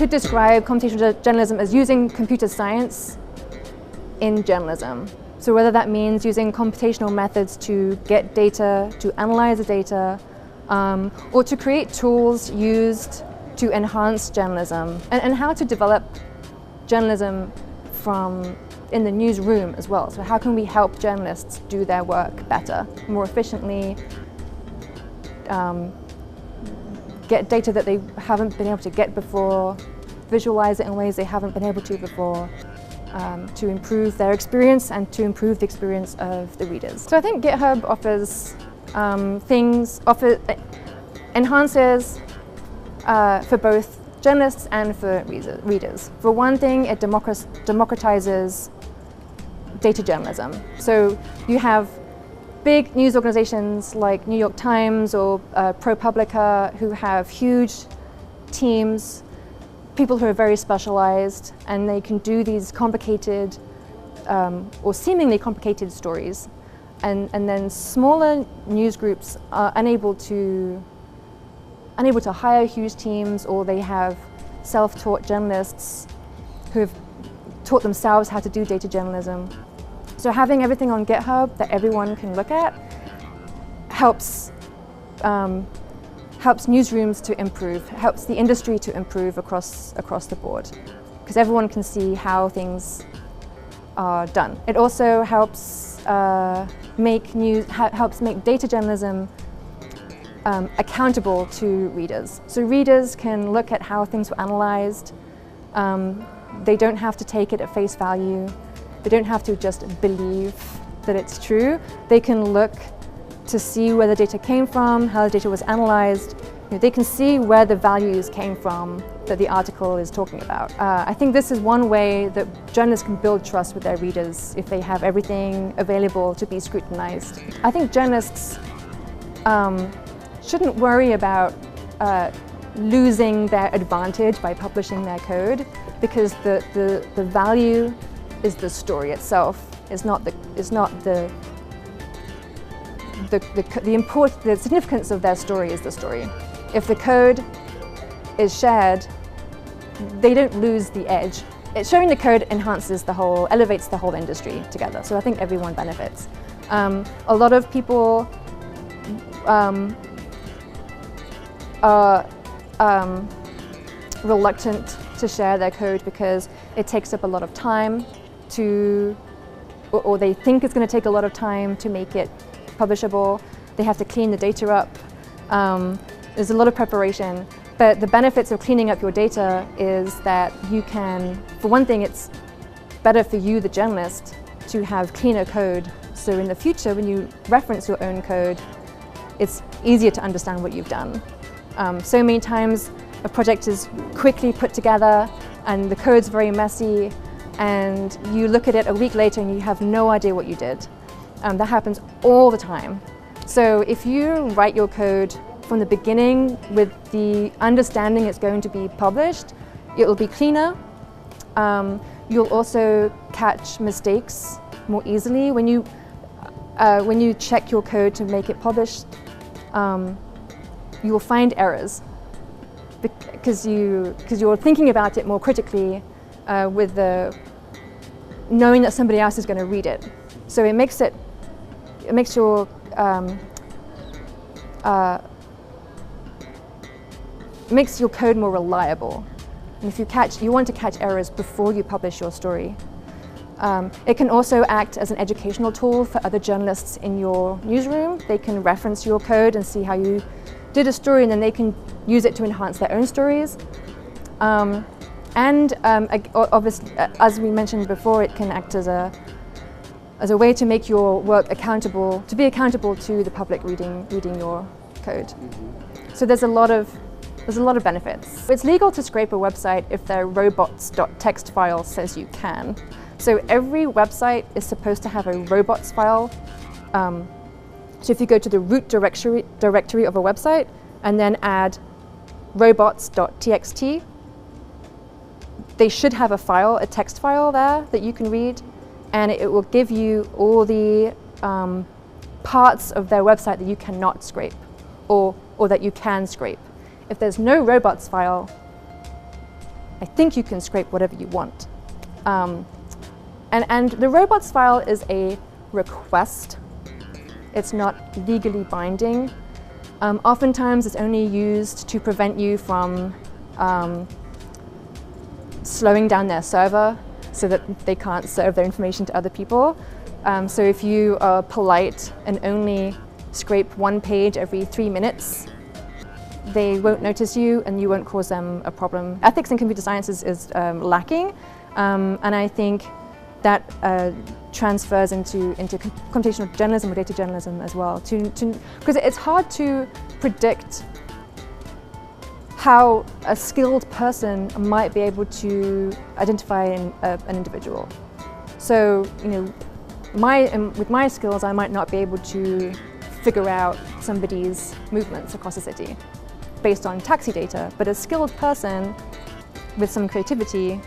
could describe computational journalism as using computer science in journalism. So whether that means using computational methods to get data, to analyze the data, or to create tools used to enhance journalism, and how to develop journalism from in the newsroom as well. So how can we help journalists do their work better, more efficiently, get data that they haven't been able to get before, visualize it in ways they haven't been able to before, to improve their experience and to improve the experience of the readers. So I think GitHub offers enhances for both journalists and for readers. For one thing, it democratizes data journalism. So you have big news organizations like New York Times or ProPublica who have huge teams, people who are very specialized, and they can do these complicated or seemingly complicated stories. And then smaller news groups are unable to hire huge teams, or they have self-taught journalists who have taught themselves how to do data journalism. So having everything on GitHub that everyone can look at helps newsrooms to improve, helps the industry to improve across the board, because everyone can see how things are done. It also helps make data journalism accountable to readers. So readers can look at how things were analyzed. They don't have to take it at face value. They don't have to just believe that it's true. They can look to see where the data came from, how the data was analyzed. They can see where the values came from that the article is talking about. I think this is one way that journalists can build trust with their readers if they have everything available to be scrutinized. I think journalists shouldn't worry about losing their advantage by publishing their code, because the value is the story itself. It's not the significance of their story is the story. If the code is shared, they don't lose the edge. Sharing the code enhances elevates the whole industry together. So I think everyone benefits. A lot of people are reluctant to share their code because it takes up a lot of time or they think it's going to take a lot of time to make it publishable. They have to clean the data up. There's a lot of preparation, but the benefits of cleaning up your data is that you can, for one thing, it's better for you, the journalist, to have cleaner code. So in the future, when you reference your own code, it's easier to understand what you've done. So many times a project is quickly put together and the code's very messy, and you look at it a week later and you have no idea what you did. That happens all the time. So if you write your code from the beginning with the understanding it's going to be published, it will be cleaner. You'll also catch mistakes more easily. When you check your code to make it published, you will find errors because you're thinking about it more critically with knowing that somebody else is going to read it. So it makes your makes your code more reliable. And if you want to catch errors before you publish your story. It can also act as an educational tool for other journalists in your newsroom. They can reference your code and see how you did a story, and then they can use it to enhance their own stories. Obviously, as we mentioned before, it can act as a way to make your work accountable, to be accountable to the public reading your code. So there's a lot of benefits. It's legal to scrape a website if their robots.txt file says you can. So every website is supposed to have a robots file. So if you go to the root directory of a website and then add robots.txt, they should have a text file there that you can read, and it will give you all the parts of their website that you cannot scrape or that you can scrape. If there's no robots file, I think you can scrape whatever you want. And the robots file is a request. It's not legally binding. Oftentimes it's only used to prevent you from slowing down their server so that they can't serve their information to other people. So if you are polite and only scrape one page every 3 minutes, they won't notice you and you won't cause them a problem. Ethics in computer science is lacking, and I think that transfers into computational journalism or data journalism as well. Because it's hard to predict how a skilled person might be able to identify an individual. So, with my skills, I might not be able to figure out somebody's movements across a city based on taxi data, but a skilled person with some creativity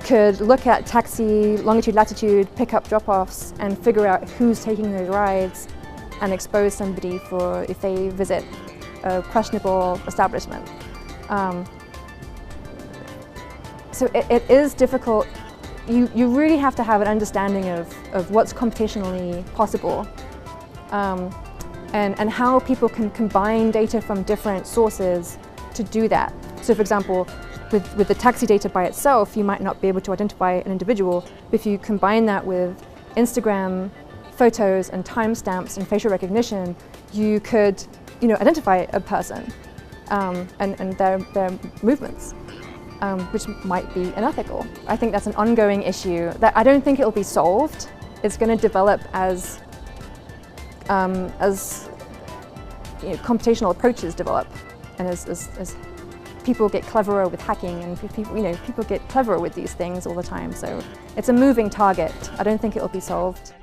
could look at taxi, longitude, latitude, pick-up, drop-offs, and figure out who's taking those rides and expose somebody for if they visit a questionable establishment. So it is difficult. You really have to have an understanding of what's computationally possible and how people can combine data from different sources to do that. So for example, with the taxi data by itself, you might not be able to identify an individual, but if you combine that with Instagram photos and timestamps and facial recognition, you could identify a person and their movements, which might be unethical. I think that's an ongoing issue that I don't think it'll be solved. It's going to develop as computational approaches develop, and as people get cleverer with hacking, and people get cleverer with these things all the time. So it's a moving target. I don't think it will be solved.